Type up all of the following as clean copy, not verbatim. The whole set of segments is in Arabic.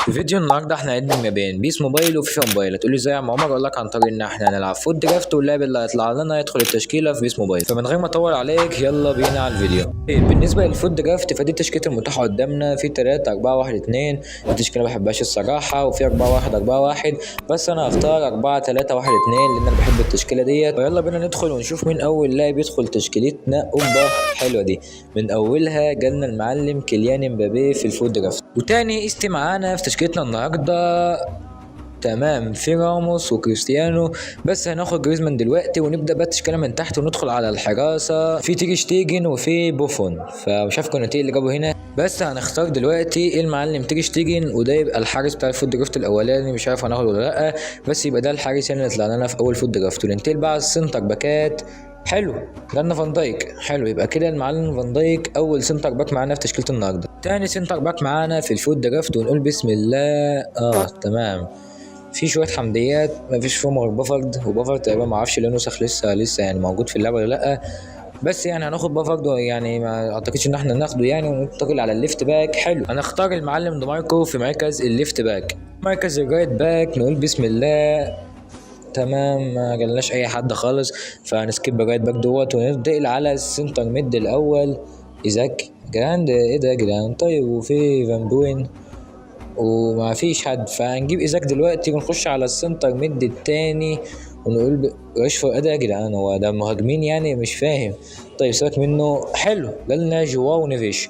في فيديو النهارده احنا هندمج ما بين بيس موبايل وفيفا موبايل. هتقول لي ازاي يا عم عمر؟ اقول لك عن طريق ان احنا هنلعب فوت درافت، واللاعب اللي هيطلع لنا يدخل التشكيله في بيس موبايل. فمن غير ما اطول عليك يلا بينا على الفيديو. بالنسبه للفوت درافت فدي التشكيله المتاحه قدامنا في 3 4 1 2. التشكيله ما بحبهاش الصراحه، وفي 4 1 4 1، بس انا هختار 4 3 1 2 لان انا بحب التشكيله ديت. فيلا بينا ندخل ونشوف مين اول لاعب يدخل تشكيلتنا. اوبا حلوه دي، من اولها جالنا المعلم كيليان امبابي في الفوت درافت. وتاني استي معانا في تشكيلتنا النهارده تمام في راموس وكريستيانو، بس هناخد جريزمان دلوقتي ونبدا بقى التشكيله من تحت وندخل على الحراسه في تيجي شتيجن وفي بوفون. فمش عارف كوناتي اللي جابه هنا، بس هنختار دلوقتي المعلم تيجي شتيجن، وده يبقى الحارس بتاع الفوت درافت الاولاني. مش عارف هناخده ولا لا، بس يبقى ده الحارس يعني اللي طلع لنا في اول فوت درافت. وننتقل بقى على السنتر باكات. حلو جالنا فان دايك، حلو يبقى كده المعلم فان دايك اول سنتر باك معانا في تشكيله النهارده. تاني سنتر باك معانا في الفوت درافت ونقول بسم الله. تمام في شويه حمديات مفيش فيهم غير بافارد، وبافارد تقريبا معرفش ليه نسخ لسه يعني موجود في اللعبه ولا لا، بس يعني هناخد بافارد يعني ما اعتقدش ان احنا ناخده يعني. وننتقل على الليفت باك. حلو هنختار المعلم دماركو في مركز الليفت باك. مركز الرايت باك نقول بسم الله. تمام ما جالناش اي حد خالص، فهنسكيب الرايت باك دوت وننتقل على السنتر ميد الاول. ايزاك جراند، ايه ده يا جدعان؟ طيب وفي فان بوين وما فيش حد، فهنجيب ايزاك دلوقتي ونخش على السنتر ميد التاني ونقول راشفورد. ايه ده يا جدعان؟ هو ده مهاجمين يعني؟ مش فاهم. طيب سيبك منه. حلو جالنا جواو نيفيش.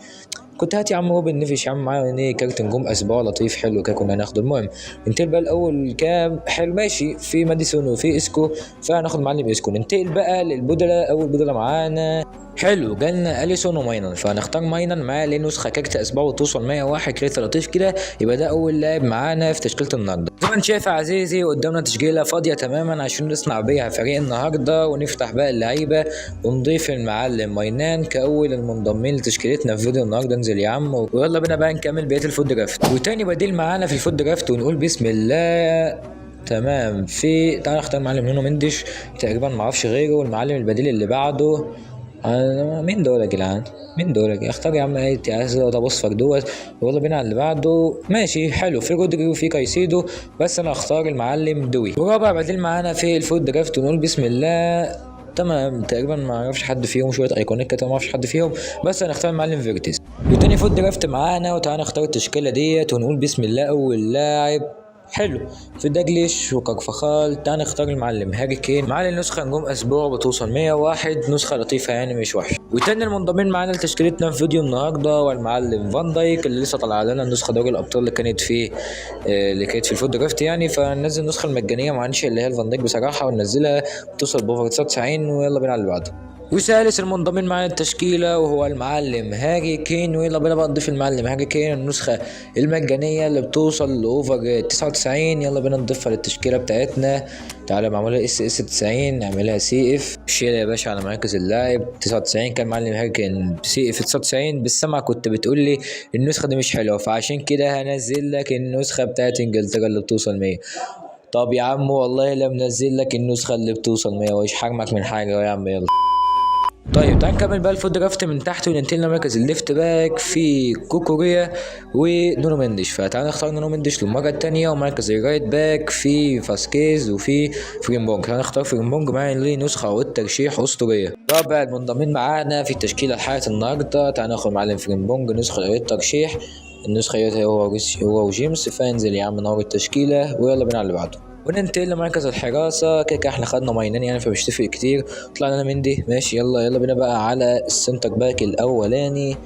كنت هات يا عم روبن نيفيش يا عم، معايا ايه كارت نجوم اسبوع لطيف حلو كده كنا هناخده. المهم ننتقل بقى الاول كام. حلو ماشي في ماديسون وفي اسكو، فهناخد معلم اسكو. ننتقل بقى للبودلة. اول بودلة معانا حلو جالنا اليسون وماينن، فهنختار ماينن معاه ليه نسخه كارت اسبوع وتوصل 101 كريت لطيف كده. يبقى ده اول لاعب معانا في تشكيله النهارده. زي ما انت شايف يا عزيزي قدامنا تشكيله فاضيه تماما عشان نصنع بيها فريق النهارده، ونفتح بقى اللعيبه ونضيف المعلم ماينان كاول المنضمين لتشكيلتنا في فيديو النهارده. انزل يا عم ويلا بينا بقى نكمل بقيه الفوت درافت. وتاني بديل معانا في الفوت درافت ونقول بسم الله. تمام في تعال نختار معلم نونو مندش، تقريبا معرفش غيره. والمعلم البديل اللي بعده مين دول يا جدعان؟ مين دول؟ اختار يا عم ايه ده بصفر دوت. يلا بينا على اللي بعده. ماشي حلو في رودري وفي كايسيدو، بس انا اختار المعلم دوي. ورابع بديل معانا في الفوت درافت ونقول بسم الله. تمام تقريبا ما اعرفش حد فيهم، شويه ايقونات كده ما اعرفش حد فيهم، بس هنختار المعلم فيرتيز. وتاني فوت درافت معانا، وتعالى نختار التشكيله ديت ونقول بسم الله. اول لاعب حلو في داجليش وكارفخال. تعال نختار المعلم هاري كين معانا نسخه نجوم اسبوع بتوصل 101، نسخه لطيفه يعني مش وحشه. وتاني المنضمين معانا لتشكيلتنا في فيديو النهارده هو المعلم فان دايك اللي لسه طلع لنا النسخه دوري الابطال اللي كانت في الفوت درافت يعني. فننزل النسخه المجانيه معناش اللي هي الفان دايك بصراحه، وننزلها بتوصل بوفر 99. ويلا بينا على اللي بعده. وثالث المنضمين معانا التشكيله وهو المعلم هاري كين. ويلا بينا بقى نضيف المعلم هاري كين النسخه المجانيه اللي بتوصل لاوفر 99. يلا بينا نضيفها للتشكيله بتاعتنا. تعالى معمولها اس 90 نعملها سي اف. شيل يا باشا على مركز اللاعب 99. كان معلم هاري كين سي اف 99. بالسمع كنت بتقول لي النسخه دي مش حلوه، فعشان كده هنزل لك النسخه بتاعت انجلترا اللي بتوصل 100. طب يا عم والله لا منزل لك النسخه اللي بتوصل 100، وإيش حرمك من حاجه يا عم. يلا طيب تعال نكمل بقى الفوت درافت من تحت وننتقل لمركز الليفت باك في كوكوريا ونونو مندش. فتعال نختار نونو مندش للمره الثانيه. ومركز الرايت باك في فاسكيز وفي فريمبونج. تعال نختار فريمبونج معانا ليه نسخه والترشيح اسطوريه. رابع المنضمين معانا في التشكيله الحالة النهارده. تعال ناخد معلم فريمبونج نسخه الترشيح. النسخه هو وجيمس. فانزل يا عم نور التشكيله ويلا بينا على اللي بعده. وننتقل لمركز الحراسة. كده احنا خدنا ماينان يعني فمش تفرق كتير. طلعنا لنا مندي ماشي. يلا بينا بقى على السنتر باك الأولاني.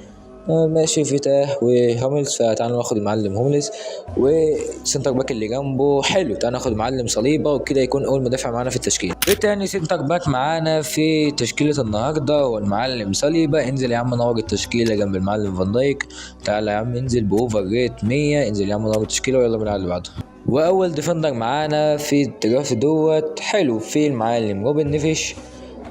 ماشي فيتاه وهوملز. فتعالوا ناخد المعلم هوملز والسنتر باك اللي جنبه. حلو تعالوا ناخد المعلم صليبه، وكده يكون اول مدافع معانا في التشكيل. تاني سنتر باك معانا في تشكيله النهارده هو المعلم صليبه. انزل يا عم نور التشكيله جنب المعلم فان دايك. تعالى يا عم انزل باوفر ريت 100. انزل يا عم نور التشكيله ويلا بينا على اللي بعده. واول ديفندر معانا في الدرافت دوت حلو في المعلم روبن نيفيش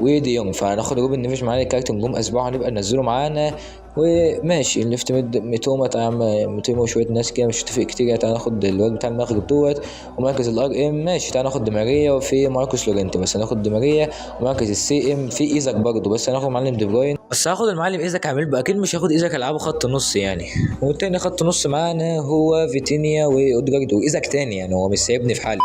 ودي يونغ. فهناخد روبن نيفيش معانا كارت نجوم اسبوع هنبقى ننزله معانا وماشي الليفت ميد ميتوما تعال ميتوما وشويه ناس كده مش متفق كتير. تعال ناخد الواد بتاع المغرب دوت. ومركز الار ام ماشي تعال ناخد دي ماريا وفي ماركوس لورينتي. بس هناخد دي ماريا. ومركز السي ام في ايزاك برضه بس هناخد معلم دي بروين. بس هاخد المعلم ايزاك عامل بقى اكيد مش هاخد ايزاك العبه خط نص يعني. والتاني خط نص معانا هو فيتينيا واودجارد وايزاك تاني يعني هو مش سايبني في حالي.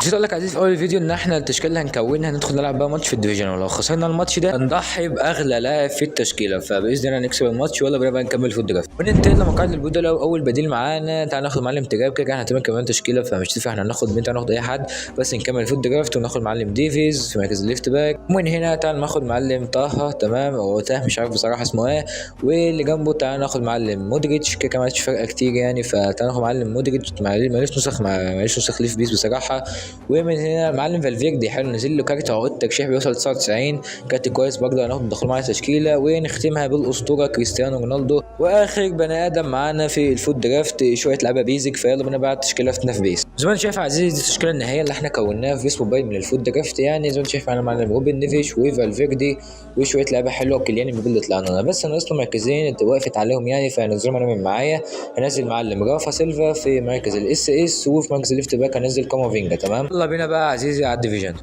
نسيت اقول لك عزيز في اول الفيديو ان احنا التشكيله اللي هنكونها هندخل نلعب بقى ماتش في الديفيجن ولو خسرنا الماتش ده هنضحي باغلى لاعب في التشكيله. فباذن الله نكسب الماتش ولا بقى نكمل في الدرافت. وننتقل لمقاعد البدلاء واول بديل معانا. تعال ناخد معلم تجاب كده هنعتبر كمان تشكيله فمش تنفع احنا ناخد مين. تعال ناخد اي حد بس نكمل في الدرافت. وناخد معلم ديفيز في مركز الليفت باك. ومن هنا تعال ناخد معلم طه تمام او تاه مش عارف بصراحه اسمه ايه. واللي جنبه تعال ناخد معلم مودريتش كده كمان مش فارقه كتير يعني. فتعال ناخد معلم مودريتش معلش نسخ ليه في بيس بصراحه. ومن هنا معلم فالفيردي حلو نزل له كارت عقود ترشيح بيوصل 99 كارت كويس برضه هناخد ندخله معانا تشكيله. ونختمها بالاسطوره كريستيانو رونالدو. واخر بني ادم معانا في الفوت درافت شويه لعبه بيزك. فيلا بينا بقى تشكيلتنا في بيس. زي ما انت شايف يا عزيزي دي التشكيله النهائيه اللي احنا كوناها في بيس موبايل من الفوت درافت يعني. زي ما انت شايف معانا معلم روبن نيفيش وفالفيردي وشويه لعبه حلوه وكيليان امبابي اللي طلعنا لنا. بس ناقص له مركزين انت وقفت عليهم يعني فهنزلهم انا من معايا. هنزل معلم رافا سيلفا في مركز الاس اس وفي مركز الليفت باك هنزل كامافينجا تمام. يلا بينا بقى عزيزي على الديفيجن.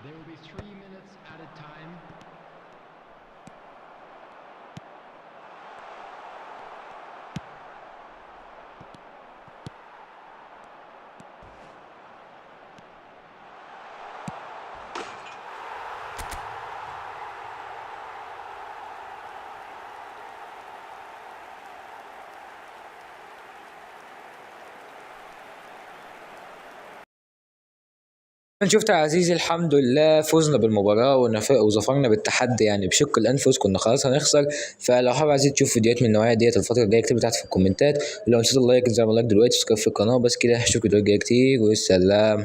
There will be 3 minutes at a time. شفت يا عزيزي الحمد لله فزنا بالمباراة وظفرنا بالتحدي يعني بشق الأنفس، كنا خلاص هنخسر. فلو حابب عايزين تشوف فيديوهات من النوعية ديت الفترة الجاية اكتب تحت في الكومنتات، ولو نسيت اللايك زي ما لايك دلوقتي، اشترك في القناة. بس كده اشوفك فيديوهات جاية كتير، والسلام.